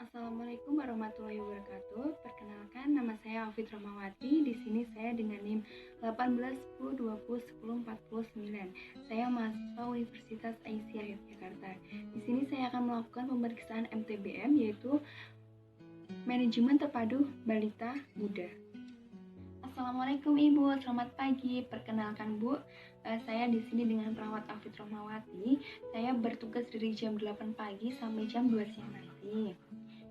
Assalamualaikum warahmatullahi wabarakatuh. Perkenalkan, nama saya Alfit Rahmawati. Di sini saya dengan NIM 1810201049. Saya mahasiswa Universitas Aisyah Yogyakarta. Di sini saya akan melakukan pemeriksaan MTBM, yaitu Manajemen Terpadu Balita Muda. Assalamualaikum Ibu, selamat pagi. Perkenalkan Bu, saya di sini dengan perawat Alfit Rahmawati. Saya bertugas dari jam 8 pagi sampai jam 2 siang nanti.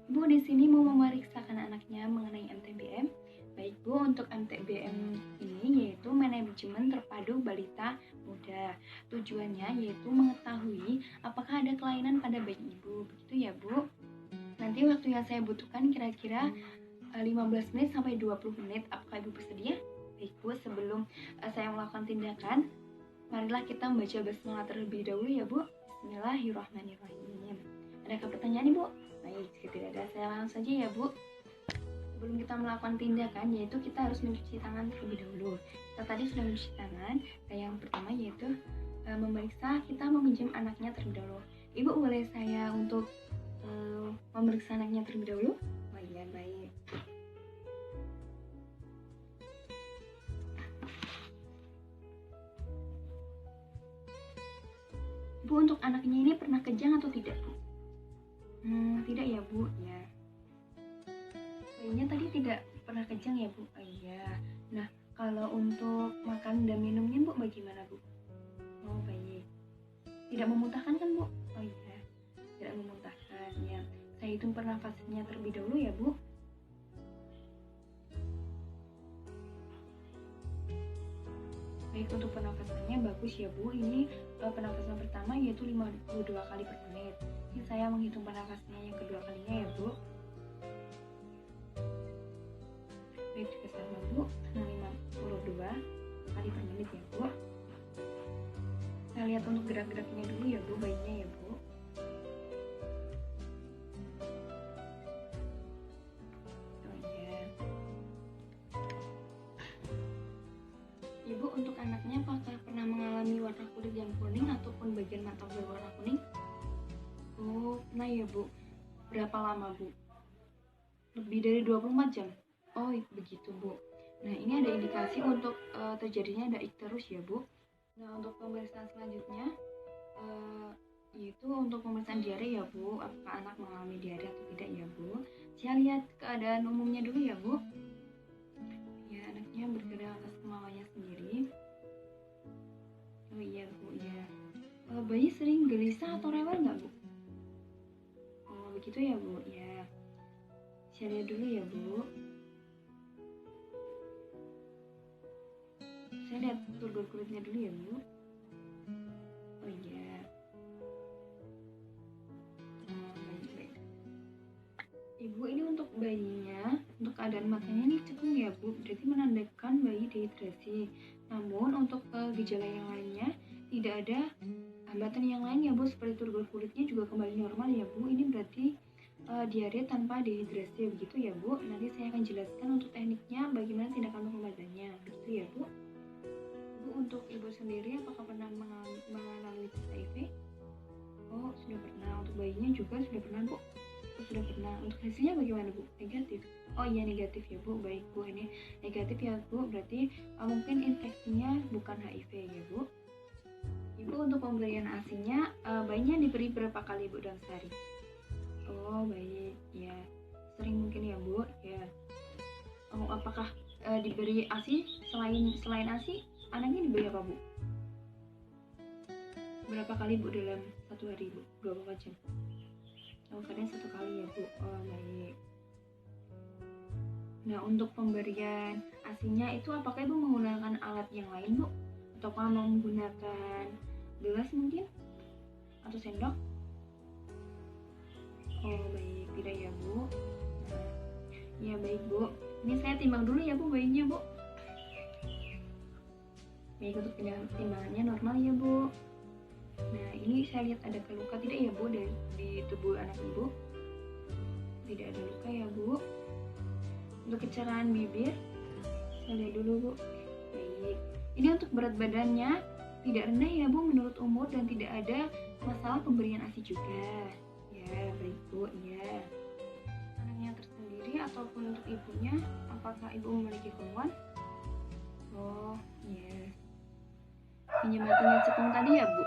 Bu di sini mau memeriksakan anaknya mengenai MTBM. Baik Bu, untuk MTBM ini yaitu Manajemen Terpadu Balita Muda. Tujuannya yaitu mengetahui apakah ada kelainan pada bayi Ibu. Begitu ya Bu. Nanti waktu yang saya butuhkan kira-kira 15 menit sampai 20 menit. Apakah Ibu bersedia? Baik Bu, sebelum saya melakukan tindakan, marilah kita membaca basmalah terlebih dahulu ya Bu. Bismillahirrahmanirrahim. Adakah pertanyaan Ibu? Baik, jika tidak ada, saya langsung saja ya Bu. Sebelum kita melakukan tindakan, yaitu kita harus mencuci tangan terlebih dahulu. Kita tadi sudah mencuci tangan. Yang pertama yaitu memeriksa, kita meminjam anaknya terlebih dahulu. Ibu boleh saya untuk memeriksa anaknya terlebih dahulu? Oh iya, baik. Bu, untuk anaknya ini pernah kejang atau tidak Bu? Tidak ya Bu, ya. Bayinya tadi tidak pernah kejang ya Bu? Oh iya. Nah, kalau untuk makan dan minumnya Bu bagaimana Bu? Oh baik. Tidak memuntahkan kan Bu? Oh iya. Tidak memuntahkan ya. Saya hitung pernafasannya terlebih dahulu ya Bu. Baik, untuk pernafasannya bagus ya Bu. Ini pernafasan pertama yaitu 52 kali per menit. Ini saya menghitung pernafasannya yang kedua kalinya ya Bu. Baik, juga sama Bu, 52 kali per menit ya Bu. Saya lihat untuk gerak-geraknya dulu ya Bu, bayinya ya Bu. Oh iya. Ibu, untuk anaknya apakah pernah mengalami warna kulit yang kuning ataupun bagian mata berwarna kuning? Oh, pernah ya Bu. Berapa lama Bu? Lebih dari 24 jam? Oh, begitu Bu. Nah, ini ada indikasi untuk terjadinya ada ikterus ya Bu. Nah, untuk pemeriksaan selanjutnya yaitu untuk pemeriksaan diare ya Bu. Apakah anak mengalami diare atau tidak ya Bu? Saya lihat keadaan umumnya dulu ya Bu. Ya, anaknya bergerak atas kemauannya sendiri. Oh iya Bu, ya. Bayi sering gelisah atau rewel nggak Bu? Oh, begitu ya Bu, ya. Saya lihat dulu ya Bu. Saya lihat turgor kulitnya dulu ya Bu. Oh iya. Baik. Ibu, ini untuk bayinya, untuk keadaan matanya ini cekung ya Bu. Berarti menandakan bayi dehidrasi. Namun untuk gejala yang lainnya tidak ada hambatan yang lain ya Bu. Seperti turgor kulitnya juga kembali normal ya Bu. Ini berarti diare tanpa dehidrasi begitu ya Bu. Nanti saya akan jelaskan untuk tekniknya bagaimana tindakan pengobatan-nya begitu ya Bu. Bu, untuk Ibu sendiri apakah pernah mengalami tes HIV? Oh, sudah pernah. Untuk bayinya juga sudah pernah Bu? Oh, sudah pernah. Untuk hasilnya bagaimana Bu? Negatif? Oh iya, negatif ya Bu. Baik Bu, ini negatif ya Bu. Berarti mungkin infeksinya bukan HIV ya Bu. Ibu, untuk pemberian ASI-nya bayinya diberi berapa kali Bu dalam sehari? Oh baik, ya sering mungkin ya Bu, ya. Oh, apakah diberi ASI selain ASI, anaknya diberi apa Bu? Berapa kali Bu dalam satu hari Bu? 24 jam? Oh, kadang satu kali ya Bu. Oh baik. Nah, untuk pemberian ASI-nya itu apakah Ibu menggunakan alat yang lain Bu? Ataukah menggunakan gelas mungkin? Atau sendok? Oh baik, tidak ya Bu. Nah, ya baik Bu. Ini saya timbang dulu ya Bu bayinya Bu. Baik, untuk timbangannya normal ya Bu. Nah, ini saya lihat ada luka tidak ya Bu di tubuh anak Ibu? Tidak ada luka ya Bu. Untuk kecerahan bibir, saya lihat dulu Bu. Baik. Ini untuk berat badannya tidak rendah ya Bu menurut umur dan tidak ada masalah pemberian ASI juga. Ya, baik Bu, ya. sendiri ataupun untuk ibunya? Apakah ibu memiliki keluhan? Oh, iya. Pinjam batunya cekung tadi ya, Bu?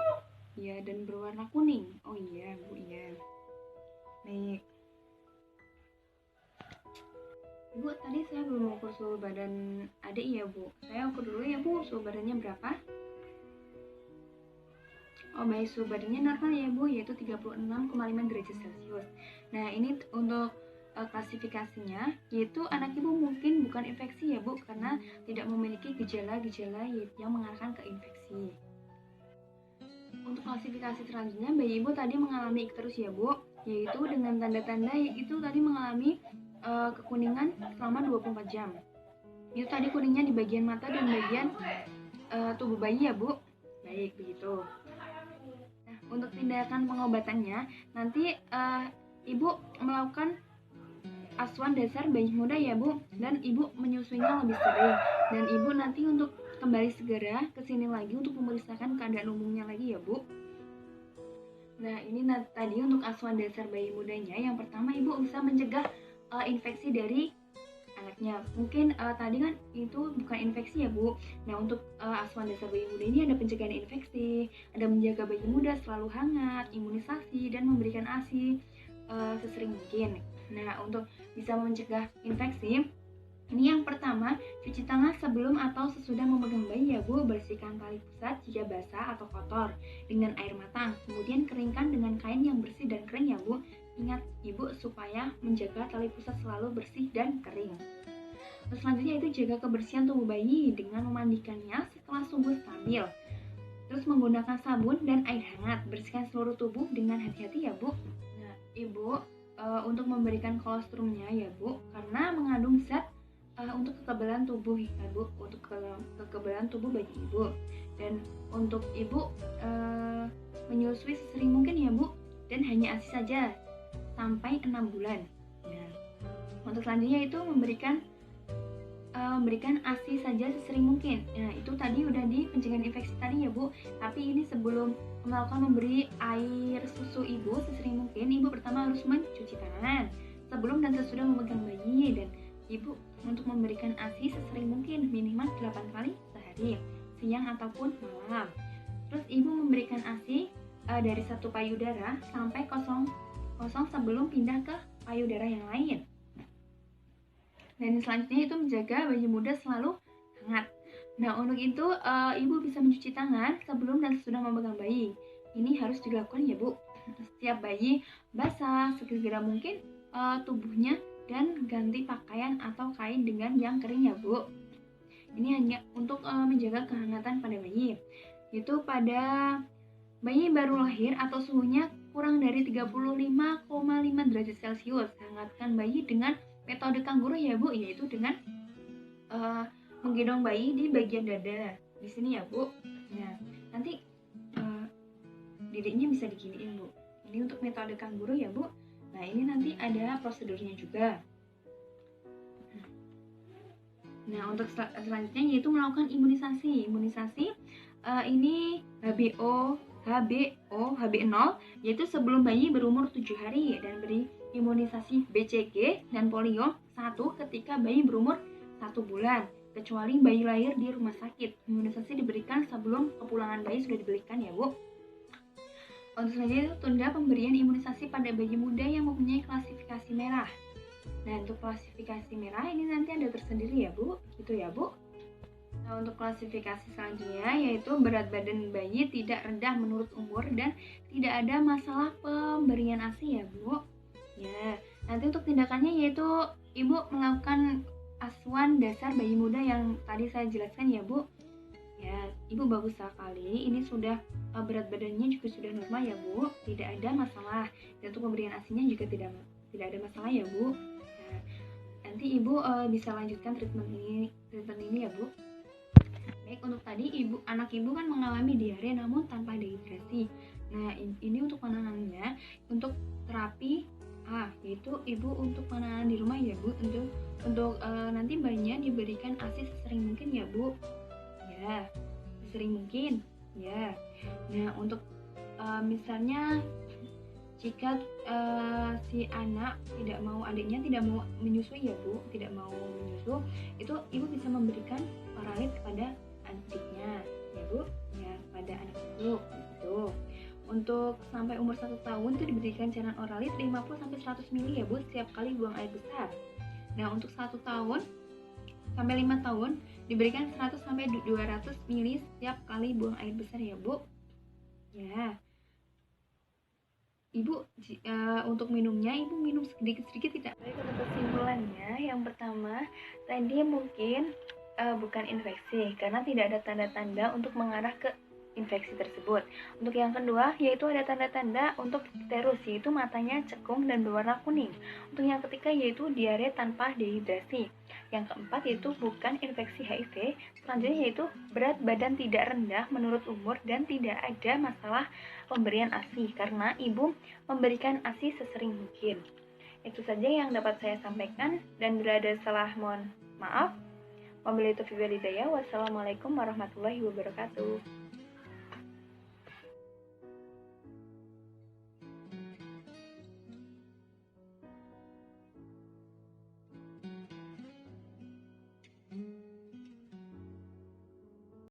Iya, dan berwarna kuning. Oh iya, Bu, iya. Baik. Bu, tadi saya belum ukur suhu badan adik ya, Bu. Saya ukur dulu ya, Bu, suhu badannya berapa? Oh, baik, suhu badannya normal ya, Bu, yaitu 36,5 derajat Celcius. Nah, ini untuk klasifikasinya, yaitu anak ibu mungkin bukan infeksi ya, Bu, karena tidak memiliki gejala-gejala yang mengarahkan ke infeksi. Untuk klasifikasi selanjutnya, bayi ibu tadi mengalami ikterus ya, Bu, yaitu dengan tanda-tanda itu tadi mengalami kekuningan selama 24 jam. Itu tadi kuningnya di bagian mata dan bagian tubuh bayi ya, Bu. Baik, begitu. Nah, untuk tindakan pengobatannya, nanti ibu melakukan asuhan dasar bayi muda ya, Bu, dan ibu menyusuinya lebih sering. Dan ibu nanti untuk kembali segera ke sini lagi untuk memeriksakan keadaan umumnya lagi ya, Bu. Nah, ini tadi untuk asuhan dasar bayi mudanya. Yang pertama, ibu bisa mencegah infeksi dari anaknya. Mungkin tadi kan itu bukan infeksi ya, Bu. Nah, untuk asuhan dasar bayi muda ini ada pencegahan infeksi, ada menjaga bayi muda selalu hangat, imunisasi, dan memberikan ASI sesering mungkin. Nah, untuk bisa mencegah infeksi, ini yang pertama, cuci tangan sebelum atau sesudah memegang bayi ya, Bu. Bersihkan tali pusat jika basah atau kotor dengan air matang. Kemudian keringkan dengan kain yang bersih dan kering ya, Bu. Ingat ibu supaya menjaga tali pusat selalu bersih dan kering. Terus selanjutnya itu jaga kebersihan tubuh bayi dengan memandikannya setelah suhu stabil. Terus menggunakan sabun dan air hangat. Bersihkan seluruh tubuh dengan hati-hati ya, Bu. Nah, ibu untuk memberikan kolostrumnya ya, Bu, karena mengandung zat untuk kekebalan tubuh ya, Bu, untuk kekebalan tubuh bayi ibu. Dan untuk ibu menyusui sesering mungkin ya, Bu, dan hanya ASI saja sampai 6 bulan. Nah, untuk selanjutnya itu memberikan ASI saja sesering mungkin. Nah, itu tadi udah di pencegahan infeksi tadi ya, Bu. Tapi ini sebelum melakukan memberi air susu ibu sesering mungkin, ibu pertama harus mencuci tangan sebelum dan sesudah memegang bayi, dan ibu untuk memberikan ASI sesering mungkin minimal 8 kali sehari, siang ataupun malam. Terus ibu memberikan ASI dari satu payudara sampai kosong sebelum pindah ke payudara yang lain. Dan selanjutnya itu menjaga bayi muda selalu hangat. Nah, untuk itu ibu bisa mencuci tangan sebelum dan sesudah memegang bayi. Ini harus dilakukan ya, Bu. Setiap bayi basah segera mungkin tubuhnya dan ganti pakaian atau kain dengan yang kering ya, Bu. Ini hanya untuk menjaga kehangatan pada bayi. Itu pada bayi baru lahir atau suhunya kurang dari 35,5 derajat Celcius. Hangatkan bayi dengan metode kanguru ya, Bu, yaitu dengan menggendong bayi di bagian dada di sini ya, Bu. Nah, nanti didiknya bisa diginiin, Bu. Ini untuk metode kanguru ya, Bu. Nah, ini nanti ada prosedurnya juga. Nah, untuk selanjutnya yaitu melakukan imunisasi. Imunisasi ini HB0 yaitu sebelum bayi berumur 7 hari, dan beri imunisasi BCG dan polio 1 ketika bayi berumur 1 bulan, kecuali bayi lahir di rumah sakit. Imunisasi diberikan sebelum kepulangan bayi sudah diberikan ya, Bu. Untuk selanjutnya tunda pemberian imunisasi pada bayi muda yang mempunyai klasifikasi merah. Nah, untuk klasifikasi merah ini nanti ada tersendiri ya, Bu. Gitu ya, Bu. Nah, untuk klasifikasi selanjutnya yaitu berat badan bayi tidak rendah menurut umur dan tidak ada masalah pemberian ASI ya, Bu. Ya, nanti untuk tindakannya yaitu ibu melakukan asuhan dasar bayi muda yang tadi saya jelaskan ya, Bu. Ya, ibu bagus sekali. Ini sudah berat badannya juga sudah normal ya, Bu. Tidak ada masalah. Dan untuk pemberian ASI-nya juga tidak ada masalah ya, Bu. Nah, nanti ibu bisa lanjutkan treatment ini ya, Bu. Baik, untuk tadi anak ibu kan mengalami diare namun tanpa dehidrasi. Nah, ini untuk penanganannya, untuk terapi yaitu ibu untuk penanganan di rumah ya, Bu. Untuk nanti bayinya diberikan ASI sesering mungkin ya, Bu. Ya, sesering mungkin. Ya. Nah, untuk misalnya Jika si anak tidak mau, adiknya tidak mau menyusui ya Bu, tidak mau menyusu, itu ibu bisa memberikan Oralid kepada adiknya ya Bu, ya pada anak ibu gitu. Untuk sampai umur 1 tahun itu diberikan cairan Oralid 50-100 ml ya Bu setiap kali buang air besar. Nah untuk 1 tahun sampai 5 tahun diberikan 100-200 ml setiap kali buang air besar ya Bu. Ya. Ibu untuk minumnya ibu minum sedikit-sedikit tidak. Baik, untuk kesimpulannya yang pertama tadi mungkin bukan infeksi karena tidak ada tanda-tanda untuk mengarah ke infeksi tersebut. Untuk yang kedua yaitu ada tanda-tanda untuk difterus, yaitu matanya cekung dan berwarna kuning. Untuk yang ketiga yaitu diare tanpa dehidrasi. Yang keempat yaitu bukan infeksi HIV. Selanjutnya yaitu berat badan tidak rendah menurut umur dan tidak ada masalah pemberian ASI karena ibu memberikan ASI sesering mungkin. Itu saja yang dapat saya sampaikan, dan bila ada salah mohon maaf. Wabillahi taufiq wal hidayah. Wassalamualaikum warahmatullahi wabarakatuh.